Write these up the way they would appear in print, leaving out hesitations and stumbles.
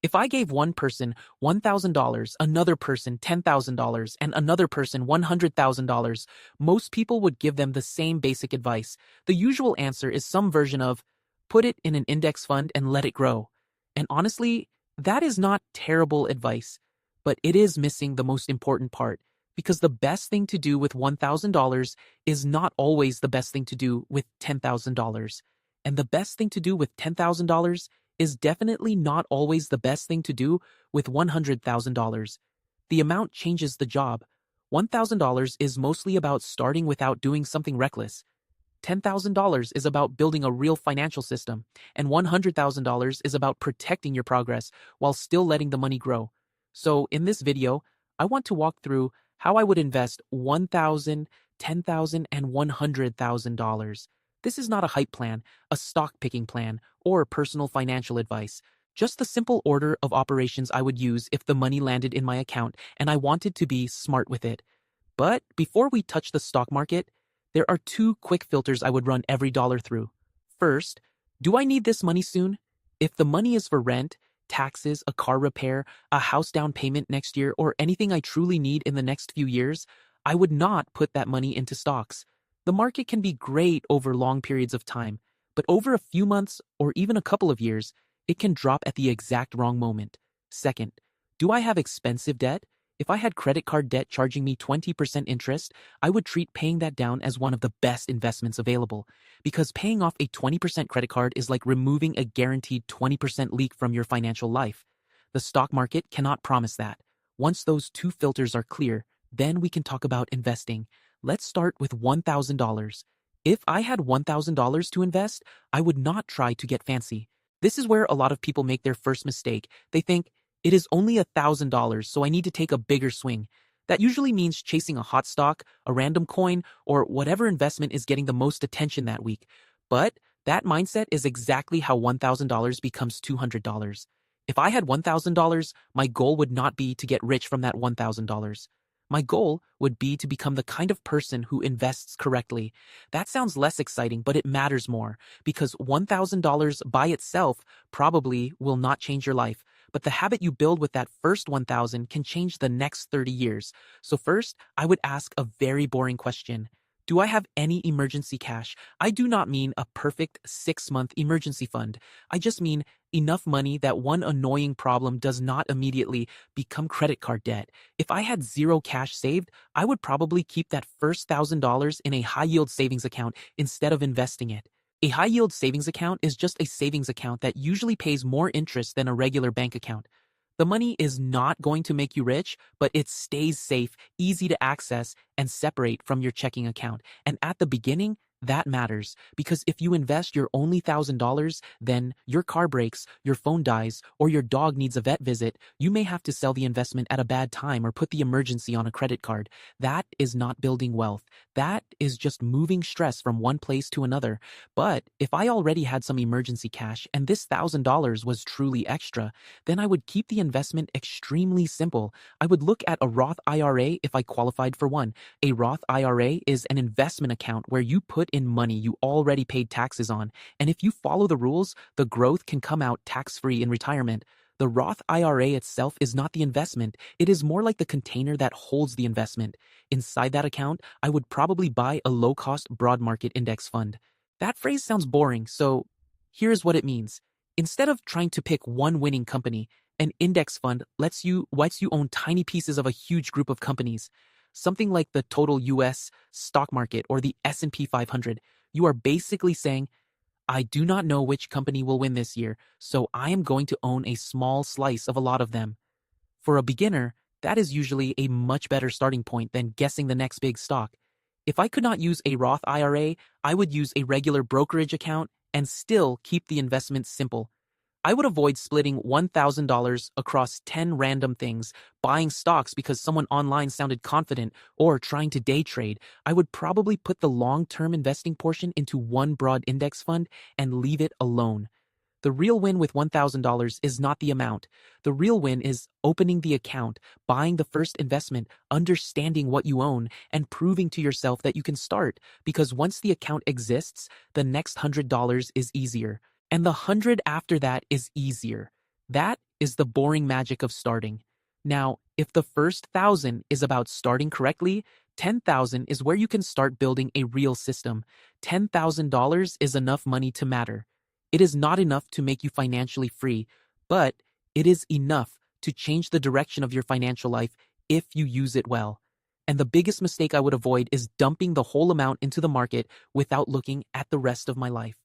If I gave one person $1,000, another person $10,000, and another person $100,000, most people would give them the same basic advice. The usual answer is some version of, put it in an index fund and let it grow. And honestly, that is not terrible advice, but it is missing the most important part, because the best thing to do with $1,000 is not always the best thing to do with $10,000. And the best thing to do with $10,000 is definitely not always the best thing to do with $100,000. The amount changes the job. $1,000 is mostly about starting without doing something reckless. $10,000 is about building a real financial system, and $100,000 is about protecting your progress while still letting the money grow. So in this video, I want to walk through how I would invest $1,000, $10,000, and $100,000. This is not a hype plan, a stock picking plan, or personal financial advice. Just the simple order of operations I would use if the money landed in my account and I wanted to be smart with it. But before we touch the stock market, there are two quick filters I would run every dollar through. First, do I need this money soon? If the money is for rent, taxes, a car repair, a house down payment next year, or anything I truly need in the next few years, I would not put that money into stocks. The market can be great over long periods of time, but over a few months or even a couple of years, it can drop at the exact wrong moment. Second, do I have expensive debt? If I had credit card debt charging me 20% interest, I would treat paying that down as one of the best investments available, because paying off a 20% credit card is like removing a guaranteed 20% leak from your financial life. The stock market cannot promise that. Once those two filters are clear, then we can talk about investing. Let's start with $1,000. If I had $1,000 to invest, I would not try to get fancy. This is where a lot of people make their first mistake. They think, it is only $1,000, so I need to take a bigger swing. That usually means chasing a hot stock, a random coin, or whatever investment is getting the most attention that week. But that mindset is exactly how $1,000 becomes $200. If I had $1,000, my goal would not be to get rich from that $1,000. My goal would be to become the kind of person who invests correctly. That sounds less exciting, but it matters more, because $1,000 by itself probably will not change your life. But the habit you build with that first 1,000 can change the next 30 years. So first, I would ask a very boring question. Do I have any emergency cash? I do not mean a perfect 6-month emergency fund. I just mean enough money that one annoying problem does not immediately become credit card debt. If I had zero cash saved, I would probably keep that first $1,000 in a high-yield savings account instead of investing it. A high-yield savings account is just a savings account that usually pays more interest than a regular bank account. The money is not going to make you rich, but it stays safe, easy to access, and separate from your checking account. And at the beginning, that matters, because if you invest your only $1,000, then your car breaks, your phone dies, or your dog needs a vet visit, you may have to sell the investment at a bad time or put the emergency on a credit card. That is not building wealth. That is just moving stress from one place to another. But if I already had some emergency cash and this $1,000 was truly extra, then I would keep the investment extremely simple. I would look at a Roth IRA if I qualified for one. A Roth IRA is an investment account where you put in money you already paid taxes on, and if you follow the rules, the growth can come out tax-free in retirement. The Roth IRA itself is not the investment, it is more like the container that holds the investment. Inside that account, I would probably buy a low-cost broad market index fund. That phrase sounds boring, so here's what it means. Instead of trying to pick one winning company, an index fund lets you own tiny pieces of a huge group of companies. Something like the total US stock market or the S&P 500, you are basically saying, I do not know which company will win this year, so I am going to own a small slice of a lot of them. For a beginner, that is usually a much better starting point than guessing the next big stock. If I could not use a Roth IRA, I would use a regular brokerage account and still keep the investment simple. I would avoid splitting $1,000 across 10 random things, buying stocks because someone online sounded confident, or trying to day trade. I would probably put the long-term investing portion into one broad index fund and leave it alone. The real win with $1,000 is not the amount. The real win is opening the account, buying the first investment, understanding what you own, and proving to yourself that you can start. Because once the account exists, the next $100 is easier. And the 100 after that is easier. That is the boring magic of starting. Now, if the first 1,000 is about starting correctly, 10,000 is where you can start building a real system. $10,000 is enough money to matter. It is not enough to make you financially free, but it is enough to change the direction of your financial life if you use it well. And the biggest mistake I would avoid is dumping the whole amount into the market without looking at the rest of my life.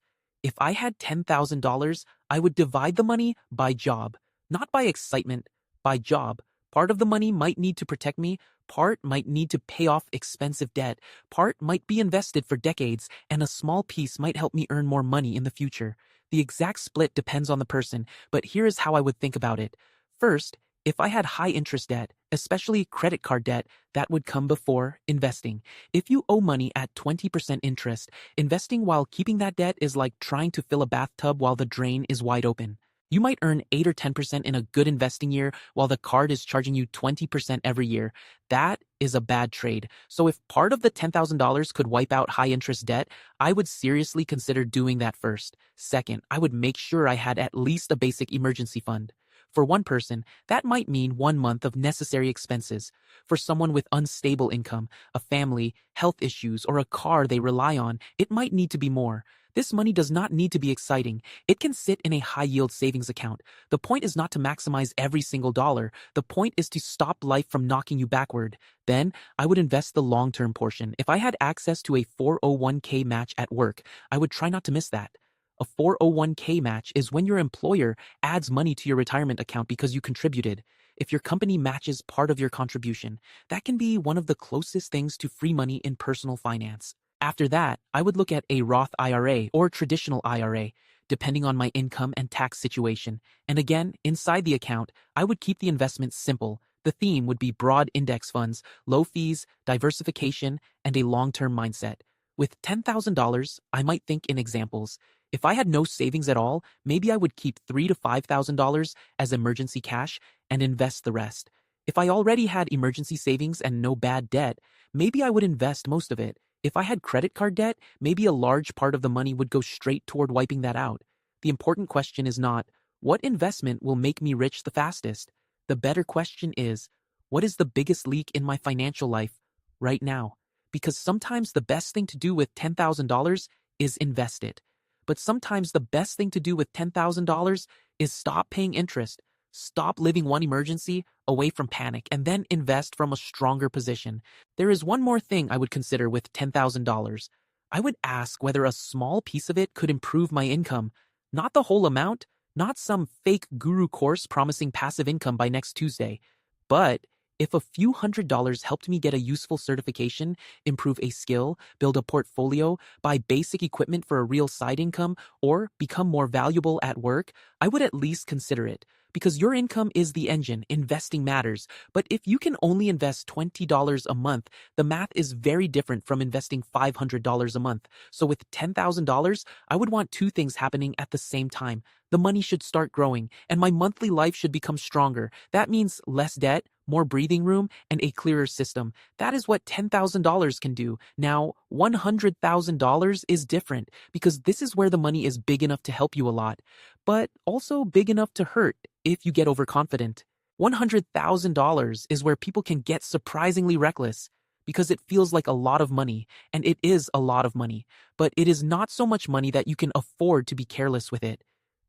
If I had $10,000, I would divide the money by job, not by excitement, by job. Part of the money might need to protect me, part might need to pay off expensive debt, part might be invested for decades, and a small piece might help me earn more money in the future. The exact split depends on the person, but here is how I would think about it. First, if I had high interest debt, especially credit card debt, that would come before investing. If you owe money at 20% interest, investing while keeping that debt is like trying to fill a bathtub while the drain is wide open. You might earn 8 or 10% in a good investing year while the card is charging you 20% every year. That is a bad trade. So if part of the $10,000 could wipe out high interest debt, I would seriously consider doing that first. Second, I would make sure I had at least a basic emergency fund. For one person, that might mean 1 month of necessary expenses. For someone with unstable income, a family, health issues, or a car they rely on, it might need to be more. This money does not need to be exciting. It can sit in a high-yield savings account. The point is not to maximize every single dollar. The point is to stop life from knocking you backward. Then, I would invest the long-term portion. If I had access to a 401k match at work, I would try not to miss that. A 401k match is when your employer adds money to your retirement account because you contributed. If your company matches part of your contribution, that can be one of the closest things to free money in personal finance. After that, I would look at a Roth IRA or traditional IRA, depending on my income and tax situation. And again, inside the account, I would keep the investments simple. The theme would be broad index funds, low fees, diversification, and a long-term mindset. With $10,000, I might think in examples. If I had no savings at all, maybe I would keep $3,000 to $5,000 as emergency cash and invest the rest. If I already had emergency savings and no bad debt, maybe I would invest most of it. If I had credit card debt, maybe a large part of the money would go straight toward wiping that out. The important question is not, what investment will make me rich the fastest? The better question is, what is the biggest leak in my financial life right now? Because sometimes the best thing to do with $10,000 is invest it. But sometimes the best thing to do with $10,000 is stop paying interest, stop living one emergency away from panic, and then invest from a stronger position. There is one more thing I would consider with $10,000. I would ask whether a small piece of it could improve my income. Not the whole amount, not some fake guru course promising passive income by next Tuesday, but if a few $100s helped me get a useful certification, improve a skill, build a portfolio, buy basic equipment for a real side income, or become more valuable at work, I would at least consider it. Because your income is the engine, investing matters. But if you can only invest $20 a month, the math is very different from investing $500 a month. So with $10,000, I would want two things happening at the same time. The money should start growing, and my monthly life should become stronger. That means less debt, more breathing room, and a clearer system. That is what $10,000 can do. Now, $100,000 is different, because this is where the money is big enough to help you a lot, but also big enough to hurt if you get overconfident. $100,000 is where people can get surprisingly reckless, because it feels like a lot of money, and it is a lot of money, but it is not so much money that you can afford to be careless with it.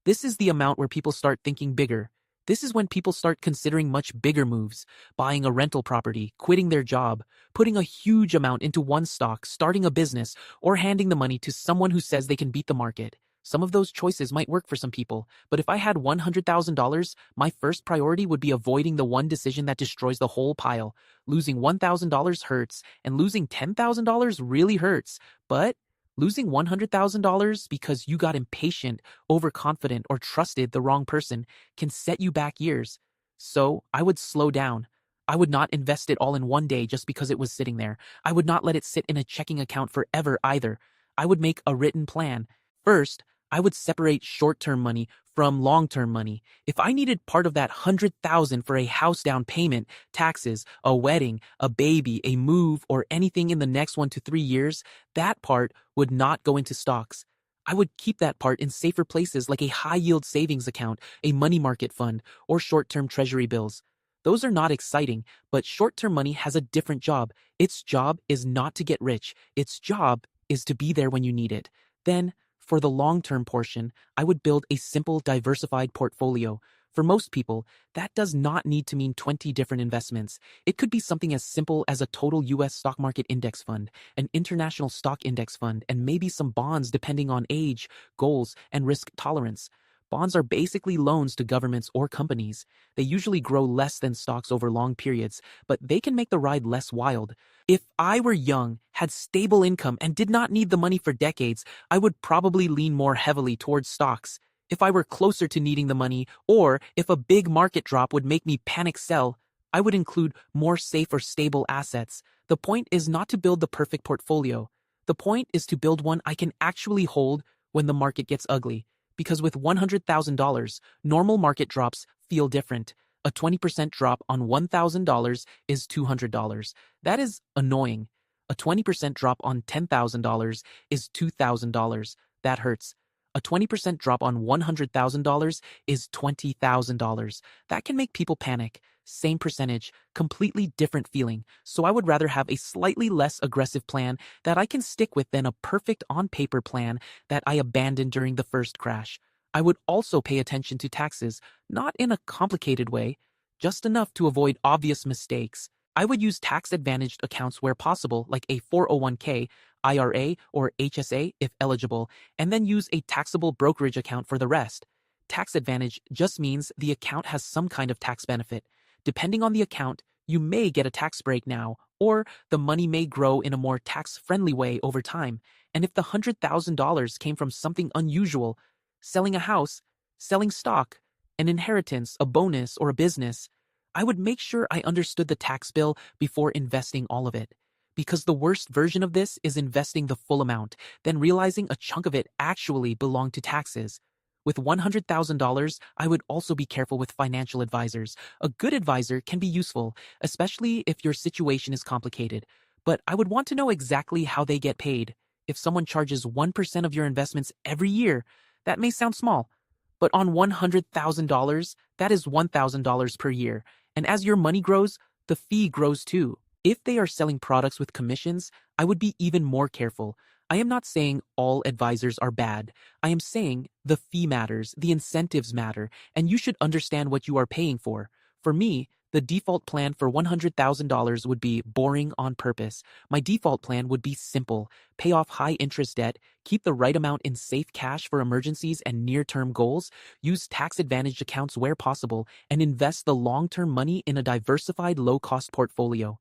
This is the amount where people start thinking bigger. This is when people start considering much bigger moves, buying a rental property, quitting their job, putting a huge amount into one stock, starting a business, or handing the money to someone who says they can beat the market. Some of those choices might work for some people, but if I had $100,000, my first priority would be avoiding the one decision that destroys the whole pile. Losing $1,000 hurts, and losing $10,000 really hurts, but losing $100,000 because you got impatient, overconfident, or trusted the wrong person can set you back years. So I would slow down. I would not invest it all in one day just because it was sitting there. I would not let it sit in a checking account forever either. I would make a written plan. First, I would separate short-term money from long-term money. If I needed part of that $100,000 for a house down payment, taxes, a wedding, a baby, a move, or anything in the next 1 to 3 years, that part would not go into stocks. I would keep that part in safer places like a high-yield savings account, a money market fund, or short-term treasury bills. Those are not exciting, but short-term money has a different job. Its job is not to get rich. Its job is to be there when you need it. Then, for the long-term portion, I would build a simple, diversified portfolio. For most people, that does not need to mean 20 different investments. It could be something as simple as a total US stock market index fund, an international stock index fund, and maybe some bonds depending on age, goals, and risk tolerance. Bonds are basically loans to governments or companies. They usually grow less than stocks over long periods, but they can make the ride less wild. If I were young, had stable income, and did not need the money for decades, I would probably lean more heavily towards stocks. If I were closer to needing the money, or if a big market drop would make me panic sell, I would include more safe or stable assets. The point is not to build the perfect portfolio. The point is to build one I can actually hold when the market gets ugly. Because with $100,000, normal market drops feel different. A 20% drop on $1,000 is $200. That is annoying. A 20% drop on $10,000 is $2,000. That hurts. A 20% drop on $100,000 is $20,000. That can make people panic. Same percentage, completely different feeling. So I would rather have a slightly less aggressive plan that I can stick with than a perfect on-paper plan that I abandoned during the first crash. I would also pay attention to taxes, not in a complicated way, just enough to avoid obvious mistakes. I would use tax-advantaged accounts where possible, like a 401k, IRA, or HSA if eligible, and then use a taxable brokerage account for the rest. Tax advantage just means the account has some kind of tax benefit. Depending on the account, you may get a tax break now, or the money may grow in a more tax-friendly way over time. And if the $100,000 came from something unusual, selling a house, selling stock, an inheritance, a bonus, or a business, I would make sure I understood the tax bill before investing all of it. Because the worst version of this is investing the full amount, then realizing a chunk of it actually belonged to taxes. With $100,000, I would also be careful with financial advisors. A good advisor can be useful, especially if your situation is complicated. But I would want to know exactly how they get paid. If someone charges 1% of your investments every year, that may sound small. But on $100,000, that is $1,000 per year. And as your money grows, the fee grows too. If they are selling products with commissions, I would be even more careful. I am not saying all advisors are bad. I am saying the fee matters, the incentives matter, and you should understand what you are paying for. For me, the default plan for $100,000 would be boring on purpose. My default plan would be simple. Pay off high-interest debt, keep the right amount in safe cash for emergencies and near-term goals, use tax-advantaged accounts where possible, and invest the long-term money in a diversified low-cost portfolio.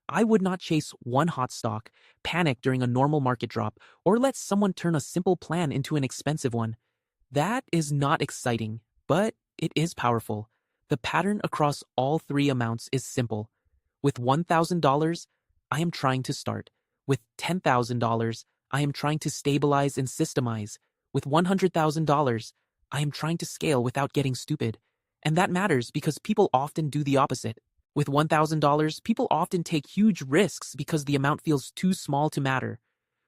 I would not chase one hot stock, panic during a normal market drop, or let someone turn a simple plan into an expensive one. That is not exciting, but it is powerful. The pattern across all three amounts is simple. With $1,000, I am trying to start. With $10,000, I am trying to stabilize and systemize. With $100,000, I am trying to scale without getting stupid. And that matters because people often do the opposite. With $1,000, people often take huge risks because the amount feels too small to matter.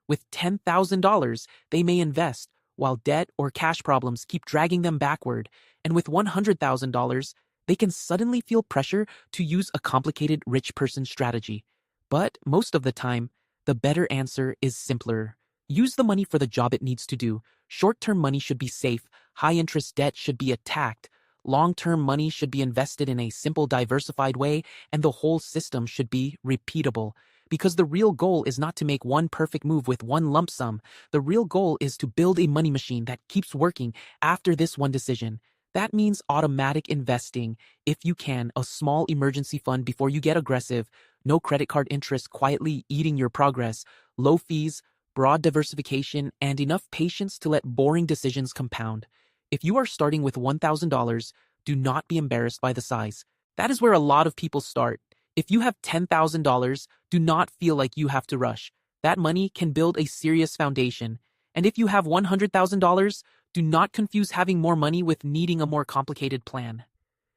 With $10,000, they may invest, while debt or cash problems keep dragging them backward. And with $100,000, they can suddenly feel pressure to use a complicated rich person strategy. But most of the time, the better answer is simpler. Use the money for the job it needs to do. Short-term money should be safe. High-interest debt should be attacked. Long-term money should be invested in a simple, diversified way, and the whole system should be repeatable. Because the real goal is not to make one perfect move with one lump sum. The real goal is to build a money machine that keeps working after this one decision. That means automatic investing, if you can, a small emergency fund before you get aggressive, no credit card interest quietly eating your progress, low fees, broad diversification, and enough patience to let boring decisions compound. If you are starting with $1,000, do not be embarrassed by the size. That is where a lot of people start. If you have $10,000, do not feel like you have to rush. That money can build a serious foundation. And if you have $100,000, do not confuse having more money with needing a more complicated plan.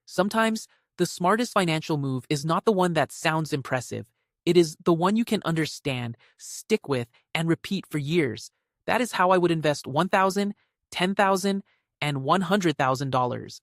Sometimes, the smartest financial move is not the one that sounds impressive. It is the one you can understand, stick with, and repeat for years. That is how I would invest $1,000, $10,000, and $100,000.